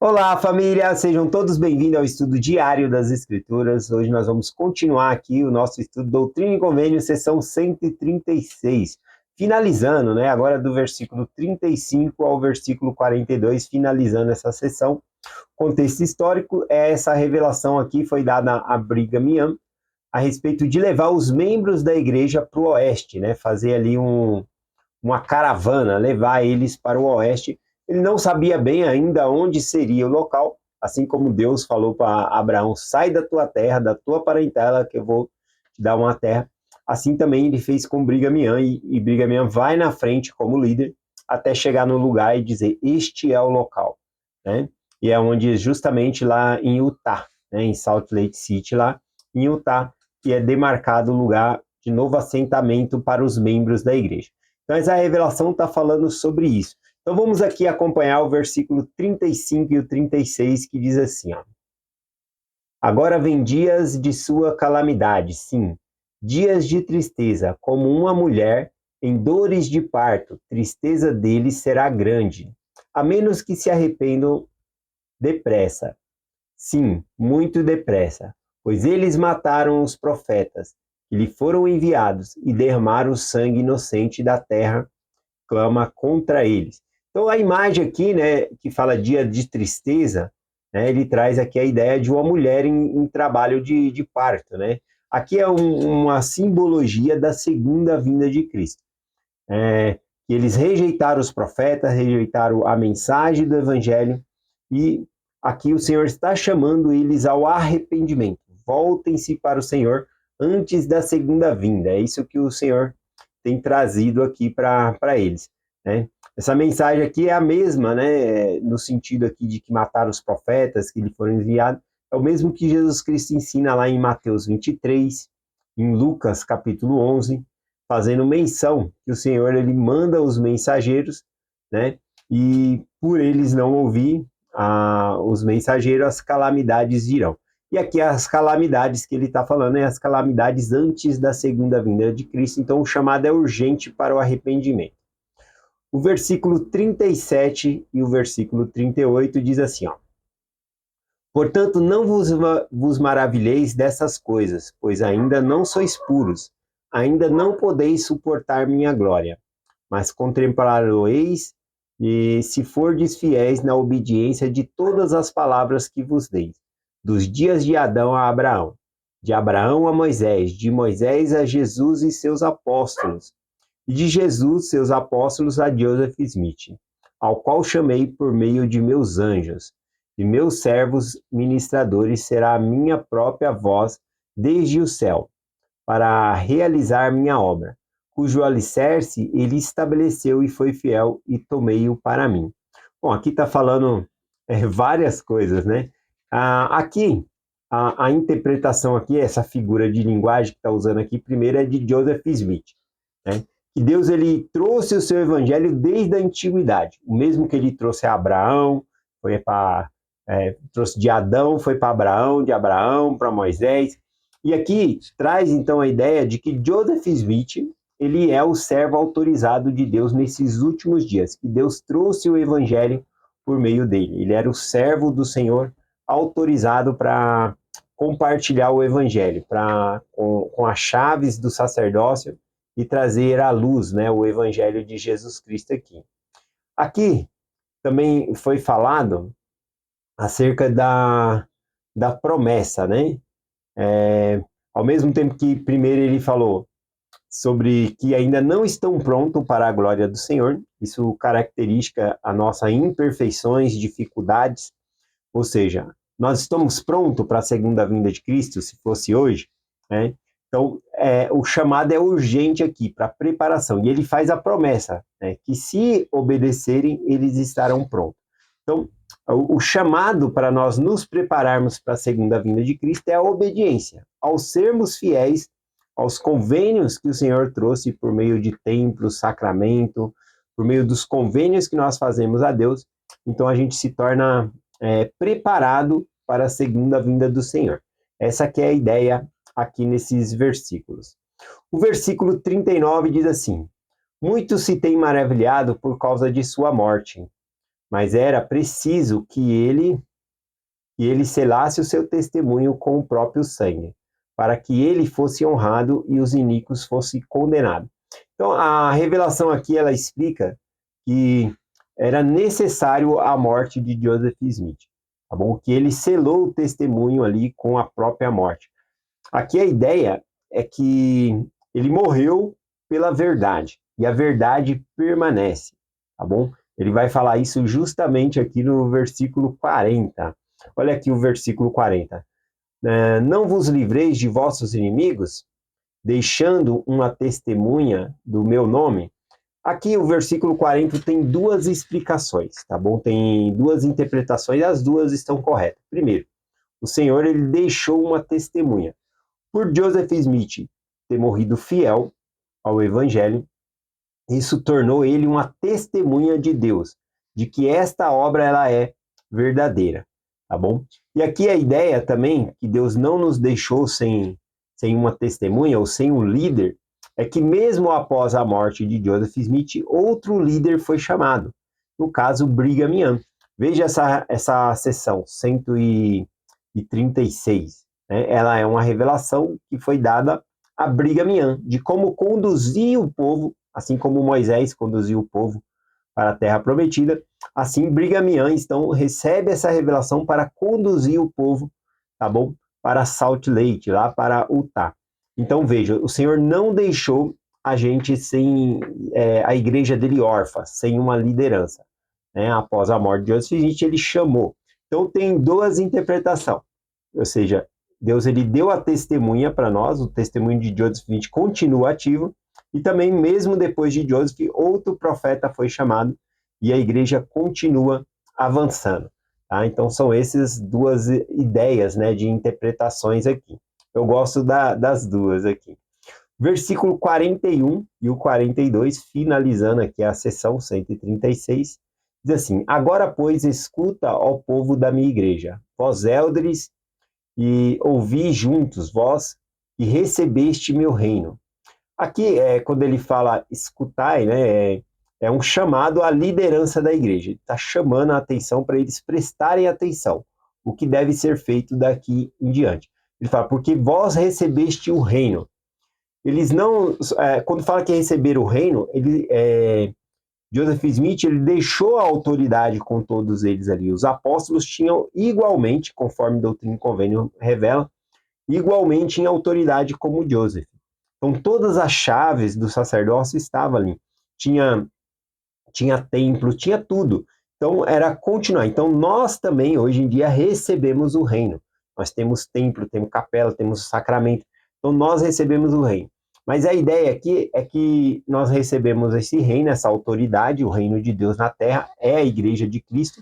Olá, família! Sejam todos bem-vindos ao estudo diário das Escrituras. Hoje nós vamos continuar aqui o nosso estudo Doutrina e Convênio, sessão 136. Finalizando, né? Agora do versículo 35 ao versículo 42, finalizando essa sessão. Contexto histórico é essa revelação aqui foi dada a Brigham Young a respeito de levar os membros da igreja para o oeste, né? Fazer ali uma caravana, levar eles para o oeste. Ele não sabia bem ainda onde seria o local, assim como Deus falou para Abraão: sai da tua terra, da tua parentela, que eu vou te dar uma terra. Assim também ele fez com Brigham Young, e Brigham Young vai na frente como líder, até chegar no lugar e dizer: este é o local, né? E é onde justamente lá em Utah, né, em Salt Lake City, lá em Utah, que é demarcado o lugar de novo assentamento para os membros da igreja. Mas a revelação está falando sobre isso. Então vamos aqui acompanhar o versículo 35 e o 36, que diz assim, ó: agora vem dias de sua calamidade, sim, dias de tristeza, como uma mulher em dores de parto, tristeza deles será grande, a menos que se arrependam depressa. Sim, muito depressa, pois eles mataram os profetas que lhe foram enviados e derramaram o sangue inocente da terra, clama contra eles. Então a imagem aqui, né, que fala dia de tristeza, né, ele traz aqui a ideia de uma mulher em trabalho de parto, né? Aqui é uma simbologia da segunda vinda de Cristo. Eles rejeitaram os profetas, rejeitaram a mensagem do evangelho, e aqui o Senhor está chamando eles ao arrependimento. Voltem-se para o Senhor antes da segunda vinda. É isso que o Senhor tem trazido aqui para eles, né? Essa mensagem aqui é a mesma, né, no sentido aqui de que mataram os profetas que lhe foram enviados, é o mesmo que Jesus Cristo ensina lá em Mateus 23, em Lucas capítulo 11, fazendo menção que o Senhor ele manda os mensageiros, né, e por eles não ouvir os mensageiros, as calamidades virão. E aqui as calamidades que ele está falando é as calamidades antes da segunda vinda de Cristo, então o chamado é urgente para o arrependimento. O versículo 37 e o versículo 38 diz assim, ó: portanto, não vos maravilheis dessas coisas, pois ainda não sois puros, ainda não podeis suportar minha glória, mas contemplareis, e se fordes fiéis na obediência de todas as palavras que vos dei, dos dias de Adão a Abraão, de Abraão a Moisés, de Moisés a Jesus e seus apóstolos, e de Jesus, seus apóstolos, a Joseph Smith, ao qual chamei por meio de meus anjos, e meus servos ministradores será a minha própria voz desde o céu, para realizar minha obra, cujo alicerce ele estabeleceu e foi fiel, e tomei-o para mim. Bom, aqui está falando várias coisas, né? Aqui, a interpretação aqui, essa figura de linguagem que está usando aqui, primeiro é de Joseph Smith, né? Que Deus ele trouxe o seu evangelho desde a antiguidade, o mesmo que ele trouxe a Abraão, foi para trouxe de Adão, foi para Abraão, de Abraão para Moisés. E aqui traz então a ideia de que Joseph Smith ele é o servo autorizado de Deus nesses últimos dias, que Deus trouxe o evangelho por meio dele. Ele era o servo do Senhor autorizado para compartilhar o evangelho, com as chaves do sacerdócio e trazer à luz, né, o evangelho de Jesus Cristo aqui. Aqui também foi falado acerca da promessa, né? Ao mesmo tempo que primeiro ele falou sobre que ainda não estão prontos para a glória do Senhor, isso caracteriza a nossa imperfeições, dificuldades, ou seja, nós estamos prontos para a segunda vinda de Cristo, se fosse hoje, né? Então, o chamado é urgente aqui, para preparação, e ele faz a promessa, né, que se obedecerem, eles estarão prontos. Então, o chamado para nós nos prepararmos para a segunda vinda de Cristo é a obediência, ao sermos fiéis aos convênios que o Senhor trouxe por meio de templo, sacramento, por meio dos convênios que nós fazemos a Deus, então a gente se torna preparado para a segunda vinda do Senhor. Essa que é a ideia aqui nesses versículos. O versículo 39 diz assim: muito se tem maravilhado por causa de sua morte. mas era preciso que ele selasse o seu testemunho com o próprio sangue, para que ele fosse honrado e os iníquos fossem condenados. Então, a revelação aqui, ela explica que era necessário a morte de Joseph Smith, tá bom? Que ele selou o testemunho ali com a própria morte. Aqui a ideia é que ele morreu pela verdade, e a verdade permanece, tá bom? Ele vai falar isso justamente aqui no versículo 40. Olha aqui o versículo 40. Não vos livreis de vossos inimigos, deixando uma testemunha do meu nome? Aqui o versículo 40 tem duas explicações, tá bom? Tem duas interpretações, as duas estão corretas. Primeiro, o Senhor ele deixou uma testemunha. Por Joseph Smith ter morrido fiel ao Evangelho, isso tornou ele uma testemunha de Deus, de que esta obra ela é verdadeira, tá bom? E aqui a ideia também, que Deus não nos deixou sem uma testemunha ou sem um líder, é que mesmo após a morte de Joseph Smith, outro líder foi chamado, no caso Brigham Young. Veja essa seção 136, né? Ela é uma revelação que foi dada a Brigham Young, de como conduzir o povo, assim como Moisés conduziu o povo para a Terra Prometida, assim Brigham Young então recebe essa revelação para conduzir o povo, tá bom? Para Salt Lake, lá para Utah. Então veja, o Senhor não deixou a gente sem a igreja dele órfã, sem uma liderança, né? Após a morte de Joseph Smith, ele chamou. Então tem duas interpretações, ou seja, Deus ele deu a testemunha para nós, o testemunho de Joseph Smith continua ativo, e também mesmo depois de Joseph, outro profeta foi chamado, e a igreja continua avançando. Tá? Então são essas duas ideias, né, de interpretações aqui. Eu gosto das duas aqui. Versículo 41 e o 42, finalizando aqui a sessão 136, diz assim: Agora, pois, escuta, ó povo da minha igreja, vós élderes, e ouvi juntos, vós, e recebeste meu reino. Aqui, quando ele fala escutai, né, é um chamado à liderança da igreja. Ele está chamando a atenção para eles prestarem atenção, o que deve ser feito daqui em diante. Ele fala, porque vós recebeste o reino. Eles não, quando fala que receberam o reino, Joseph Smith ele deixou a autoridade com todos eles ali. Os apóstolos tinham igualmente, conforme Doutrina e Convênio revela, igualmente em autoridade como Joseph. Então todas as chaves do sacerdócio estavam ali. Tinha templo, tinha tudo. Então era continuar. Então nós também hoje em dia recebemos o reino. Nós temos templo, temos capela, temos sacramento. Então nós recebemos o reino. Mas a ideia aqui é que nós recebemos esse reino, essa autoridade, o reino de Deus na terra, é a igreja de Cristo.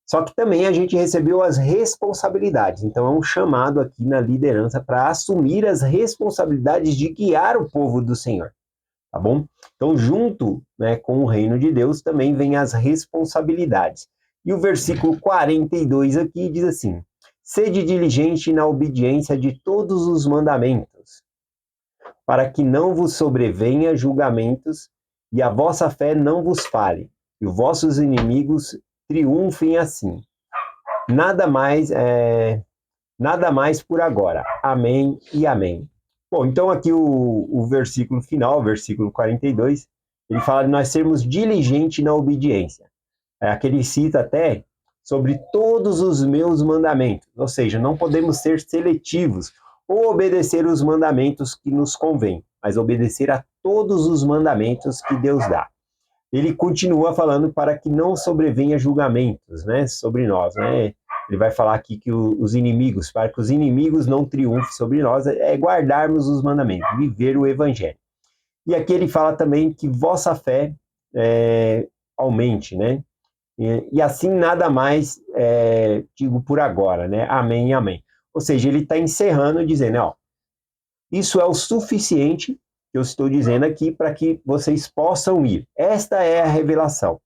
Só que também a gente recebeu as responsabilidades. Então é um chamado aqui na liderança para assumir as responsabilidades de guiar o povo do Senhor. Tá bom? Então, junto, né, com o reino de Deus, também vem as responsabilidades. E o versículo 42 aqui diz assim: Sede diligente na obediência de todos os mandamentos, para que não vos sobrevenha julgamentos, e a vossa fé não vos fale, e os vossos inimigos triunfem assim. Nada mais por agora. Amém e amém. Bom, então aqui o versículo final, o versículo 42, ele fala de nós sermos diligentes na obediência. Aqui ele cita até sobre todos os meus mandamentos, ou seja, não podemos ser seletivos ou obedecer os mandamentos que nos convém, mas obedecer a todos os mandamentos que Deus dá. Ele continua falando para que não sobrevenha julgamentos, né, sobre nós, né? Ele vai falar aqui que os inimigos, para que os inimigos não triunfem sobre nós, é guardarmos os mandamentos, viver o evangelho. E aqui ele fala também que vossa fé aumente, né? E assim nada mais digo por agora, né? Amém e amém. Ou seja, ele está encerrando dizendo, ó, isso é o suficiente que eu estou dizendo aqui para que vocês possam ir. Esta é a revelação,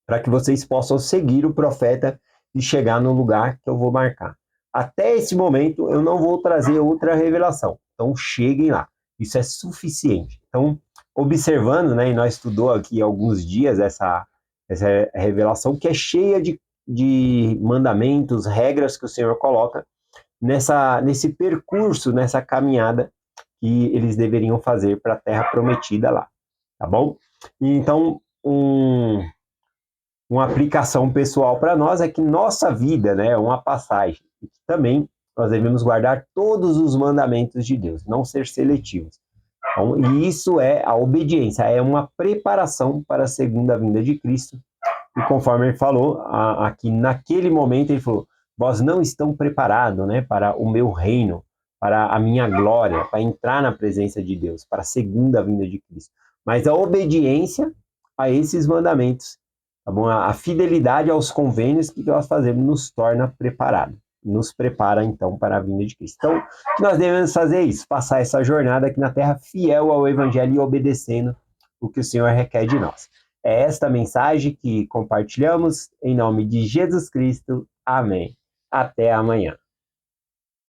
para que vocês possam seguir o profeta e chegar no lugar que eu vou marcar. Até esse momento, eu não vou trazer outra revelação. Então, cheguem lá. Isso é suficiente. Então, observando, né, e nós estudou aqui alguns dias essa revelação que é cheia de mandamentos, regras que o Senhor coloca nesse percurso, nessa caminhada que eles deveriam fazer para a terra prometida lá, tá bom? Então, uma aplicação pessoal para nós é que nossa vida, né, é uma passagem, e que também nós devemos guardar todos os mandamentos de Deus, não ser seletivos. Então, e isso é a obediência, é uma preparação para a segunda vinda de Cristo. E conforme ele falou, aqui naquele momento ele falou, vós não estão preparados, né, para o meu reino, para a minha glória, para entrar na presença de Deus, para a segunda vinda de Cristo. Mas a obediência a esses mandamentos, tá bom? A fidelidade aos convênios que nós fazemos nos torna preparados, nos prepara então para a vinda de Cristo. Então, nós devemos fazer isso, passar essa jornada aqui na terra fiel ao Evangelho e obedecendo o que o Senhor requer de nós. É esta mensagem que compartilhamos em nome de Jesus Cristo. Amém. Até amanhã.